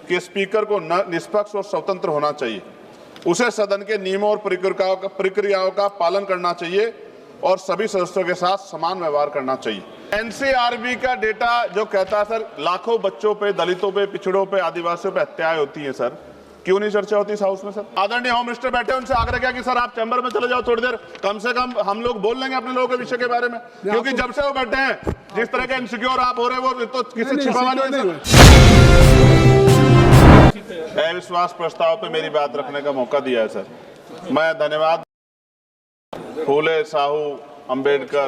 कि स्पीकर को निष्पक्ष और स्वतंत्र होना चाहिए, उसे सदन के नियमों और प्रक्रियाओं का पालन करना चाहिए और सभी सदस्यों के साथ समान व्यवहार करना चाहिए। एनसीआरबी का डेटा जो कहता है सर लाखों बच्चों पे, दलितों पे, पिछड़ों पे, आदिवासियों पे हत्याएं होती हैं सर, क्यों नहीं चर्चा होती इस हाउस में सर? आदरणीय होम मिनिस्टर बैठे, उनसे आग्रह किया कि सर आप चैम्बर में चले जाओ थोड़ी देर, कम से कम हम लोग बोल लेंगे अपने लोगों के विषय के बारे में, क्योंकि जब से वो बैठे हैं जिस तरह के इनसिक्योर आप हो रहे हैं वो तो किसी छिपा नहीं है। अविश्वास प्रस्ताव पे मेरी बात रखने का मौका दिया है सर। मैं धन्यवाद फूले, साहू, अंबेडकर,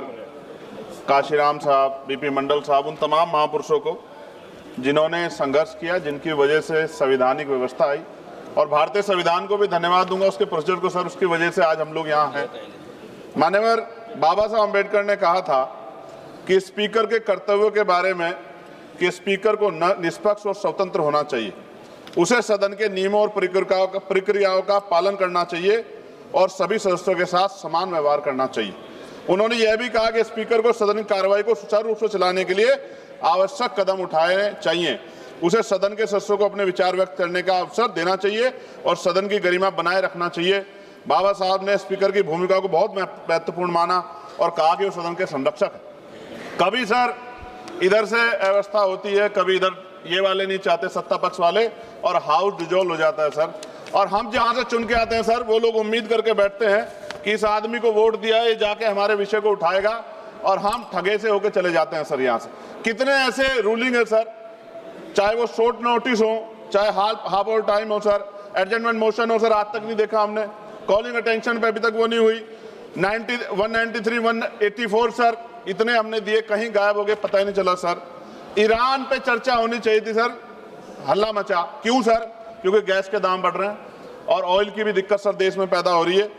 काशीराम साहब, बीपी मंडल साहब, उन तमाम महापुरुषों को जिन्होंने संघर्ष किया, जिनकी वजह से संवैधानिक व्यवस्था आई, और भारतीय संविधान को भी धन्यवाद दूंगा उसके प्रोसीजर को सर, उसकी वजह से आज हम लोग यहाँ हैं। माननीय बाबा साहब अंबेडकर ने कहा था कि स्पीकर के कर्तव्यों के बारे में कि स्पीकर को निष्पक्ष और स्वतंत्र होना चाहिए, उसे सदन के नियमों और प्रक्रियाओं का पालन करना चाहिए और सभी सदस्यों के साथ समान व्यवहार करना चाहिए। उन्होंने यह भी कहा कि स्पीकर को सदन की कार्रवाई को सुचारू रूप से चलाने के लिए आवश्यक कदम उठाने चाहिए, उसे सदन के सदस्यों को अपने विचार व्यक्त करने का अवसर देना चाहिए और सदन की गरिमा बनाए रखना चाहिए। बाबा साहब ने स्पीकर की भूमिका को बहुत महत्वपूर्ण माना और कहा कि वो सदन के संरक्षक है। कभी सर इधर से अव्यवस्था होती है, कभी इधर ये वाले नहीं चाहते, सत्ता पक्ष वाले, और हाउस डिजोल्व हो जाता है सर। और हम जहां से चुन के आते हैं सर, वो लोग उम्मीद करके बैठते हैं कि इस आदमी को वोट दिया, ये जाके हमारे विषय को उठाएगा, और हम ठगे से होकर चले जाते हैं सर। यहाँ से कितने ऐसे रूलिंग है सर, चाहे वो शॉर्ट नोटिस हो, चाहे हाफ ऑवर टाइम हो सर, एडजमेंट मोशन हो सर, आज तक नहीं देखा हमने। कॉलिंग अटेंशन पे अभी तक वो नहीं हुई। 193, 184 सर, इतने हमने दिए, कहीं गायब हो गए, पता ही नहीं चला सर। ईरान पे चर्चा होनी चाहिए थी सर, हल्ला मचा, क्यों सर? क्योंकि गैस के दाम बढ़ रहे हैं और ऑयल की भी दिक्कत सर देश में पैदा हो रही है।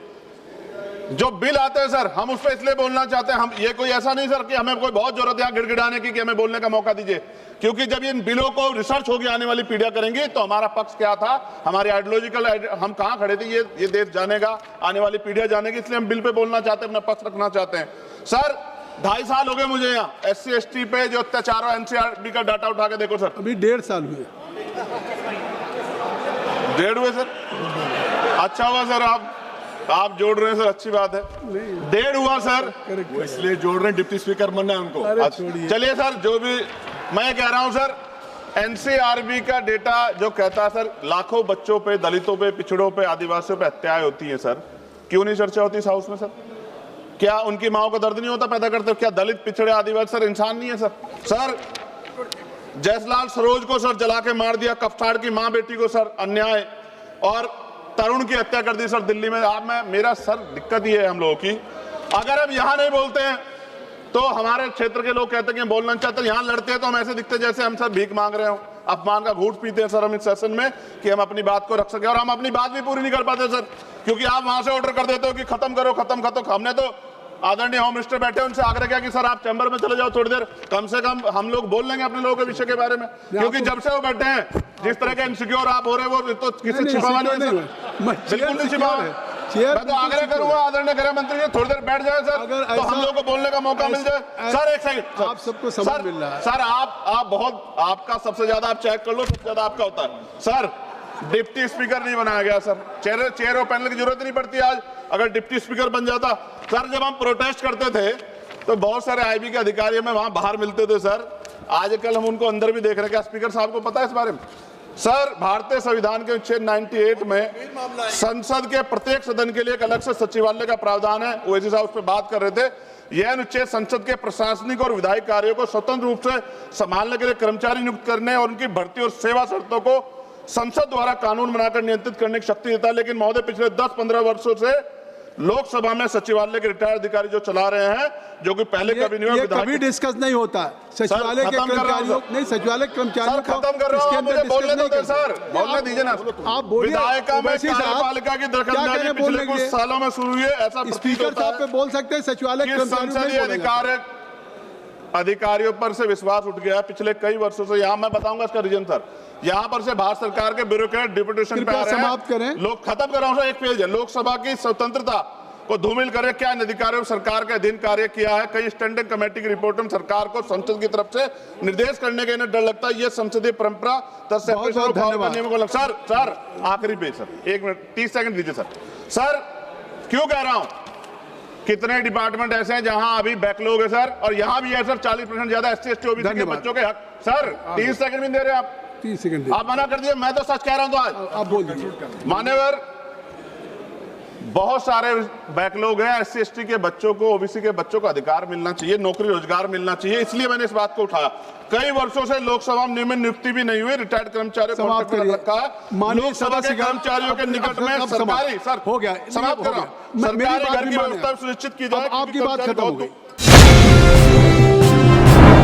जो बिल आते हैं सर, हम उस पर इसलिए बोलना चाहते हैं, हम ये कोई ऐसा नहीं सर कि हमें कोई बहुत जरूरत है यहाँ गिड़गिड़ाने की कि हमें बोलने का मौका दीजिए, क्योंकि जब इन बिलों को रिसर्च होगी आने वाली पीढ़ियां करेंगी तो हमारा पक्ष क्या था, हमारी आइडियोलॉजिकल हम कहाँ खड़े थे, ये देश जानेगा, आने वाली पीढ़ियां जानेगी, इसलिए हम बिल पे बोलना चाहते हैं, अपना पक्ष रखना चाहते हैं। सर 2.5 साल हो गए मुझे यहाँ SC ST पे जो अत्याचार हो, NCRB का डाटा उठा के देखो सर, अभी 1.5 साल हुए। 1.5 हुए सर? अच्छा हुआ सर आप जोड़ रहे हैं सर, अच्छी बात है। 1.5 हुआ सर, इसलिए जोड़ रहे हैं, डिप्टी स्पीकर बनना है उनको। चलिए सर, जो भी मैं कह रहा हूं सर, NCRB का डेटा जो कहता है सर लाखों बच्चों पे, दलितों पे, पिछड़ों पे, आदिवासियों पे हत्याएं होती हैं सर, क्यों नहीं चर्चा होती इस हाउस में सर? क्या उनकी माओ का दर्द नहीं होता पैदा करते? क्या दलित, पिछड़े, आदिवासी सर इंसान नहीं है सर? सर जयसलाल सरोज को सर जला के मार दिया, कफ्ताड़ की माँ बेटी को सर अन्याय, और तरुण की हत्या कर दी सर दिल्ली में। मेरा सर दिक्कत ये है हम लोगों की, अगर हम यहाँ नहीं बोलते हैं तो हमारे क्षेत्र के लोग कहते हैं कि बोलना चाहते हैं, यहाँ लड़ते हैं तो हम ऐसे दिखते जैसे हम सर भीख मांग रहे हो, अपमान का घूंट पीते हैं सर हम इस सेशन में कि हम अपनी बात को रख सके, और हम अपनी बात भी पूरी नहीं कर पाते सर, क्योंकि आप वहां से ऑर्डर कर देते हो कि खत्म करो, खत्म। हमने तो आदरणीय होम मिनिस्टर बैठे, उनसे आग्रह किया कि सर आप चैम्बर में चले जाओ थोड़ी देर, कम से कम हम लोग बोल लेंगे अपने लोगों के विषय के बारे में, क्योंकि जब से वो बैठे हैं जिस तरह के इनसिक्योर आप हो रहे हैं वो तो किसी छिपा नहीं है, बिल्कुल नहीं छिपा है। मैं तो आग्रह करूंगा आदरणीय गृह मंत्री जी थोड़ी देर बैठ जाए सर, तो हम लोग को बोलने का मौका मिल जाए। सर एक सेकंड, आप सबको समझ मिल रहा है सर, आप बहुत, आपका सबसे ज्यादा आप चेक कर लो, सबसे ज्यादा आपका होता है सर। डिप्टी स्पीकर नहीं बनाया गया सर, चेयर और पैनल की जरूरत नहीं पड़ती आज, अगर डिप्टी स्पीकर बन जाता। सर जब हम प्रोटेस्ट करते थे तो बहुत सारे IB के अधिकारी हमें वहां बाहर मिलते थे सर, आजकल हम उनको अंदर भी देख रहे हैं। क्या स्पीकर साहब को पता है इस बारे में? सर भारतीय संविधान के अनुच्छेद 98 में संसद के प्रत्येक सदन के लिए एक अलग से सचिवालय का प्रावधान है, ओवैसी साहब उस पर बात कर रहे थे। यह अनुच्छेद संसद के प्रशासनिक और विधायी कार्यों को स्वतंत्र रूप से संभालने के लिए कर्मचारी नियुक्त करने और उनकी भर्ती और सेवा शर्तों को संसद द्वारा कानून बनाकर नियंत्रित करने की शक्ति देता है। लेकिन महोदय पिछले 10-15 वर्षों से लोकसभा में सचिवालय के रिटायर्ड अधिकारी जो चला रहे हैं, जो कि पहले कभी नहीं हुआ, कभी डिस्कस नहीं होता सचिवालय के कर्मचारियों, नहीं सचिवालय कर्मचारियों को खत्म कर रहा हूं, मुझे बोलने दो सर, बोलने दीजिए ना। आप बोलिए, विधायिका में कार्यपालिका की दखलंदाजी पिछले कुछ सालों में शुरू हुई है, ऐसा स्पीकर साहब पे बोल सकते हैं, सचिवालय संसदीय अधिकारियों पर से विश्वास उठ गया पिछले कई वर्षों से। यहाँ मैं बताऊंगा इसका रीजन सर, यहाँ पर से भारत सरकार के ब्यूरोक्रेट डिप्यूटेशन पे आ रहे हैं, लोग खत्म कर रहा हूं सर, एक पेज है, लोकसभा की स्वतंत्रता को धूमिल करे, क्या इन अधिकारियों सरकार के अधीन कार्य किया है? कई स्टैंडिंग कमेटी की रिपोर्ट में सरकार को संसद की तरफ से निर्देश करने का इन्हें डर लगता है। ये संसदीय परंपरा सर आखिरी पे सर 1 मिनट 30 सेकंड दीजिए सर क्यों कह रहा हूं, कितने डिपार्टमेंट ऐसे हैं जहां अभी बैकलॉग है सर, और यहां भी है सर 40% ज्यादा SC ST OBC के बच्चों के हक। सर 30 सेकंड भी दे रहे आप, 30 सेकंड आप मना कर दिए। मैं तो सच कह रहा हूं, तो आज आप बोल दीजिए। मान्यवर बहुत सारे बैकलॉग हैं, SC ST के बच्चों को, OBC के बच्चों को अधिकार मिलना चाहिए, नौकरी रोजगार मिलना चाहिए, इसलिए मैंने इस बात को उठाया। कई वर्षों से लोकसभा में नियुक्ति भी नहीं हुई, रिटायर्ड कर्मचारियों को समाप्त करिए। रखा है। लोकसभा के कर्मचारियों के निकट में सरकारी, सर हो गया, समाप्त कर रहा हूं, सरकारी घर की व्यवस्था सुनिश्चित की जाए। आपकी बात खत्म हो गई।